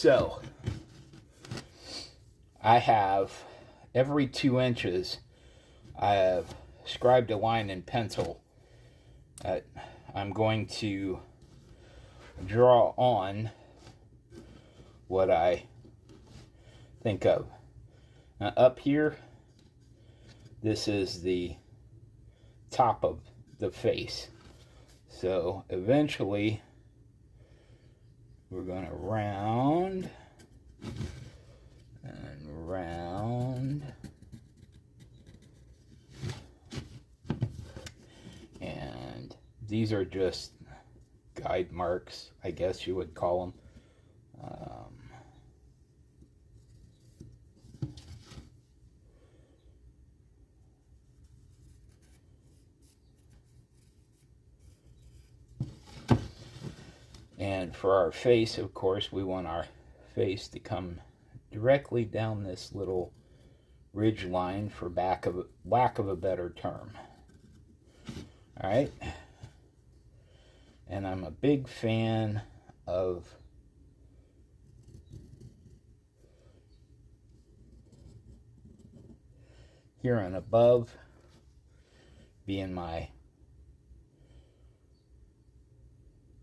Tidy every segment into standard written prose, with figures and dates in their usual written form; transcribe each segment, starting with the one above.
So, I have, every 2 inches, I have scribed a line in pencil that I'm going to draw on what I think of. Now, up here, this is the top of the face. So eventually, we're going to round and round. And these are just guide marks, I guess you would call them. And for our face, of course, we want our face to come directly down this little ridge line, for lack of a better term. All right. And I'm a big fan of here and above being my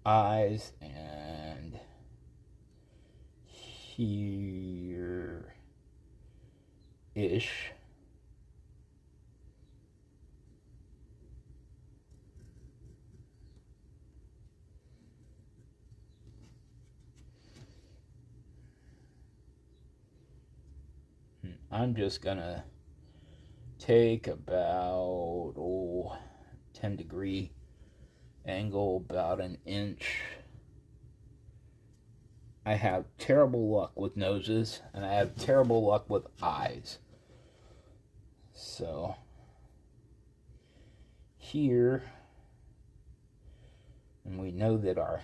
eyes, and here-ish. I'm just gonna take about 10-degree angle, about an inch. I have terrible luck with noses, and I have terrible luck with eyes. So here, and we know that our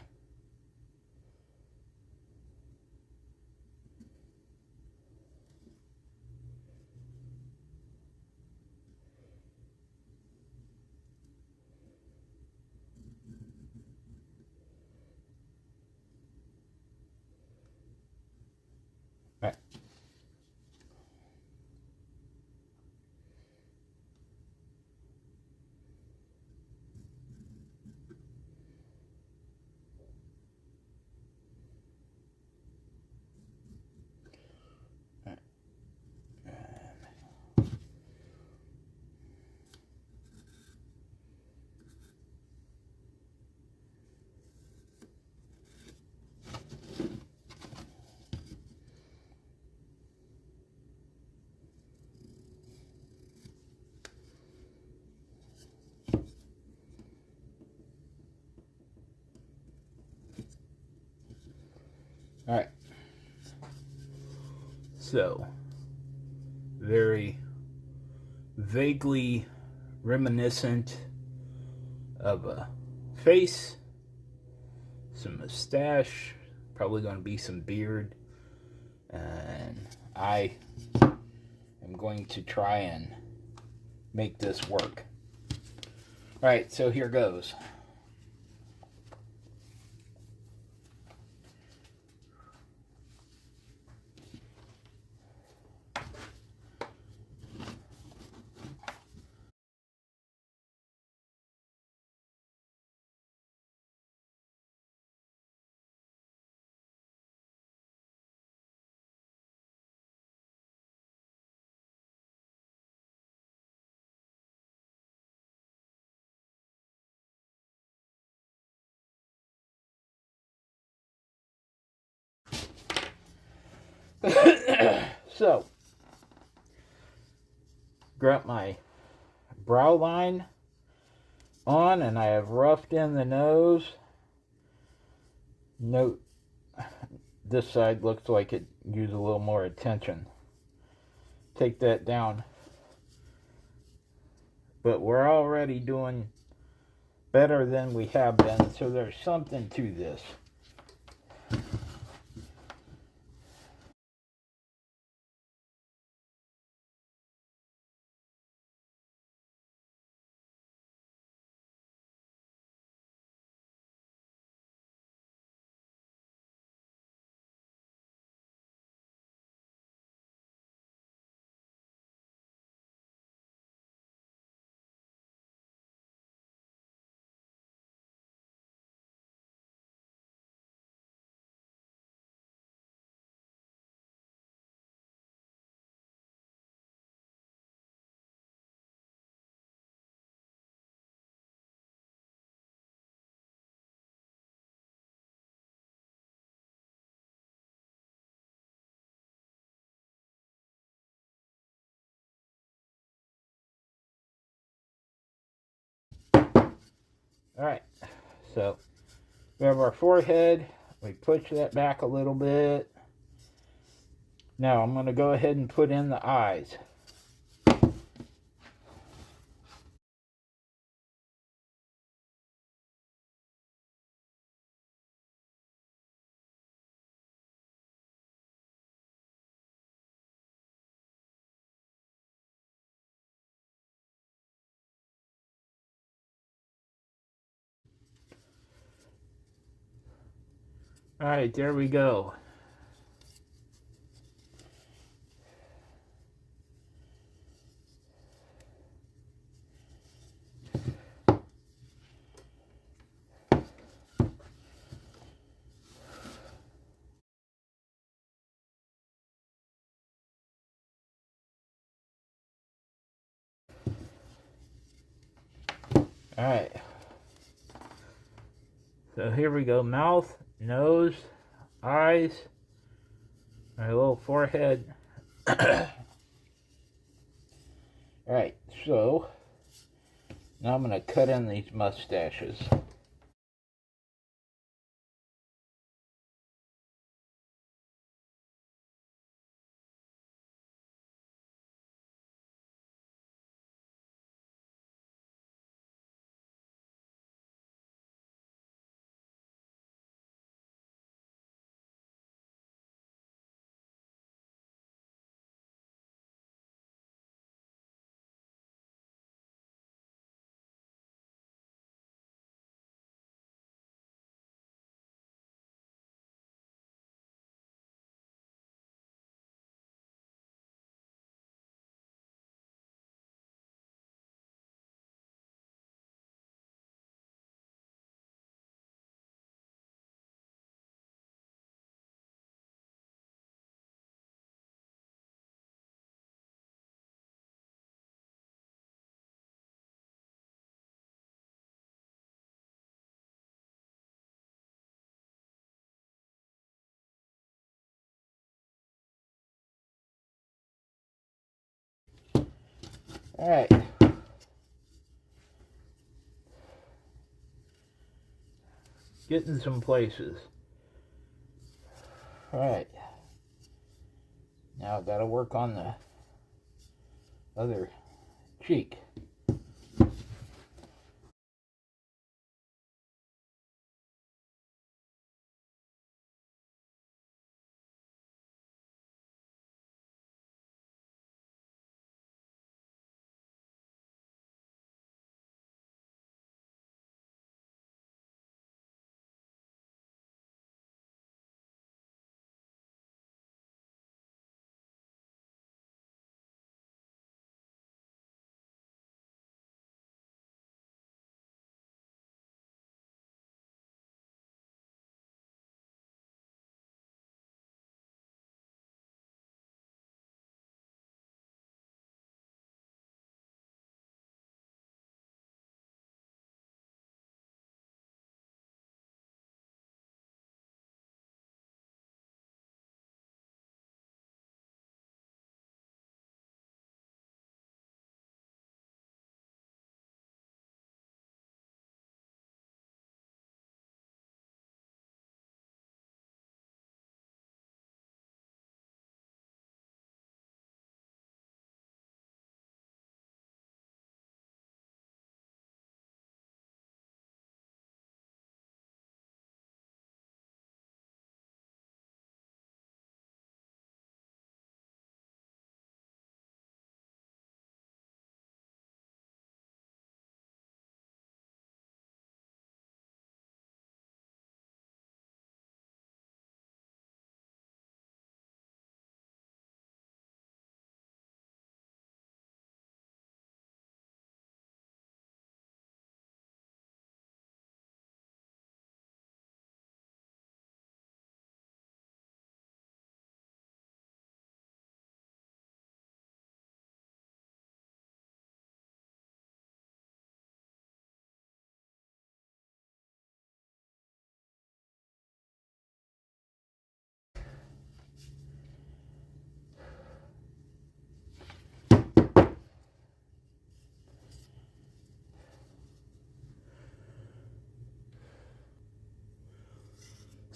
right. All right. So, very vaguely reminiscent of a face, some mustache, probably going to be some beard, and I am going to try and make this work. All right, so here goes. So, got my brow line on, and I have roughed in the nose. Note, this side looks like it needs a little more attention. Take that down. But we're already doing better than we have been, so there's something to this. Alright, so we have our forehead. We push that back a little bit. Now I'm going to go ahead and put in the eyes. Alright, there we go. Alright. So here we go. Mouth, nose, eyes, my little forehead. Alright, so now I'm going to cut in these mustaches. Alright. Getting some places. Alright. Now I've got to work on the other cheek.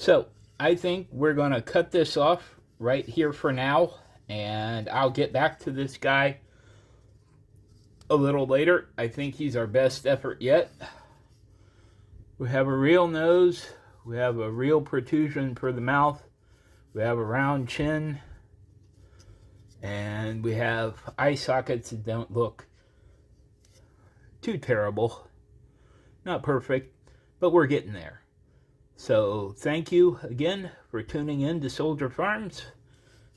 So I think we're going to cut this off right here for now, and I'll get back to this guy a little later. I think he's our best effort yet. We have a real nose, we have a real protrusion for the mouth, we have a round chin, and we have eye sockets that don't look too terrible. Not perfect, but we're getting there. So thank you again for tuning in to Soldier Farms.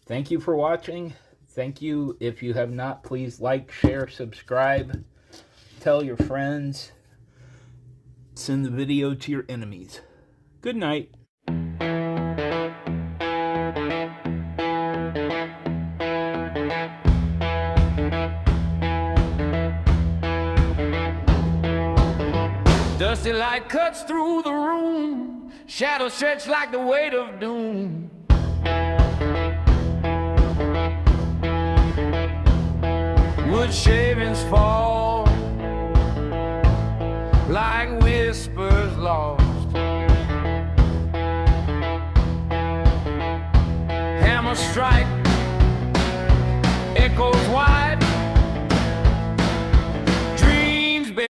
Thank you for watching. Thank you. If you have not, please like, share, subscribe, tell your friends, send the video to your enemies. Good night. Dusty light cuts through the room, shadows stretch like the weight of doom. Wood shavings fall like whispers lost. Hammer strike